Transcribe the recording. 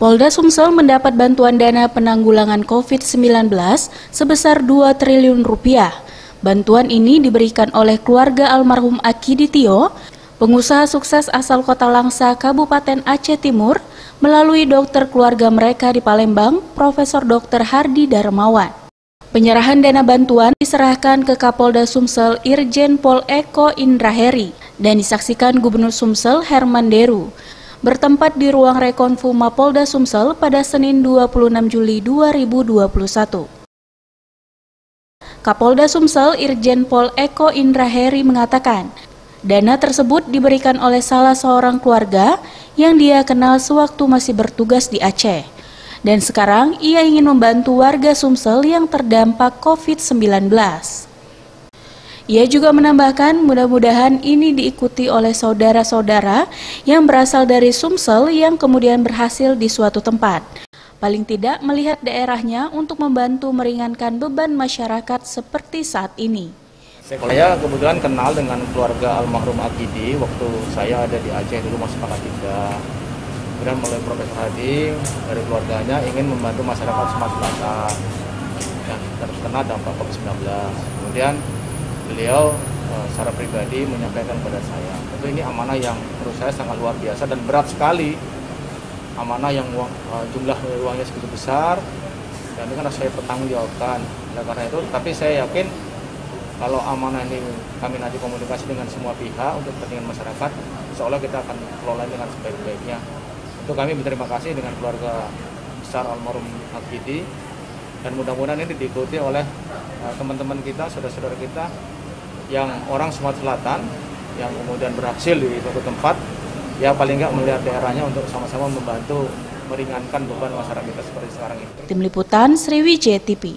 Polda Sumsel mendapat bantuan dana penanggulangan COVID-19 sebesar 2 triliun rupiah. Bantuan ini diberikan oleh keluarga almarhum Aki Ditio, pengusaha sukses asal Kota Langsa, Kabupaten Aceh Timur, melalui dokter keluarga mereka di Palembang, Profesor Dr. Hardi Darmawan. Penyerahan dana bantuan diserahkan ke Kapolda Sumsel Irjen Pol Eko Indraheri dan disaksikan Gubernur Sumsel Herman Deru. Bertempat di ruang Rekonfu Mapolda Sumsel pada Senin 26 Juli 2021. Kapolda Sumsel Irjen Pol Eko Indraheri mengatakan, dana tersebut diberikan oleh salah seorang keluarga yang dia kenal sewaktu masih bertugas di Aceh. Dan sekarang ia ingin membantu warga Sumsel yang terdampak COVID-19. Ia juga menambahkan mudah-mudahan ini diikuti oleh saudara-saudara yang berasal dari Sumsel yang kemudian berhasil di suatu tempat. Paling tidak melihat daerahnya untuk membantu meringankan beban masyarakat seperti saat ini. Saya kebetulan kenal dengan keluarga almarhum Akidi waktu saya ada di Aceh dulu masih pangkat 3. Kemudian melalui Profesor Hadi dari keluarganya ingin membantu masyarakat Sumatera Selatan yang terkena dampak COVID-19. Kemudian beliau secara pribadi menyampaikan kepada saya, tentu ini amanah yang menurut saya sangat luar biasa dan berat sekali. Amanah yang jumlah uangnya segitu besar dan ini kan harus saya pertanggungjawabkan. Nah, karena itu, tapi saya yakin kalau amanah ini kami nanti komunikasi dengan semua pihak untuk kepentingan masyarakat, insya Allah kita akan kelola dengan sebaik-baiknya. Untuk kami berterima kasih dengan keluarga besar almarhum Akidi dan mudah-mudahan ini diikuti oleh teman-teman kita, saudara-saudara kita yang orang Sumatera Selatan yang kemudian berhasil di suatu tempat, ya paling nggak melihat daerahnya untuk sama-sama membantu meringankan beban masyarakat kita seperti sekarang ini. Tim Liputan Sriwijaya TV.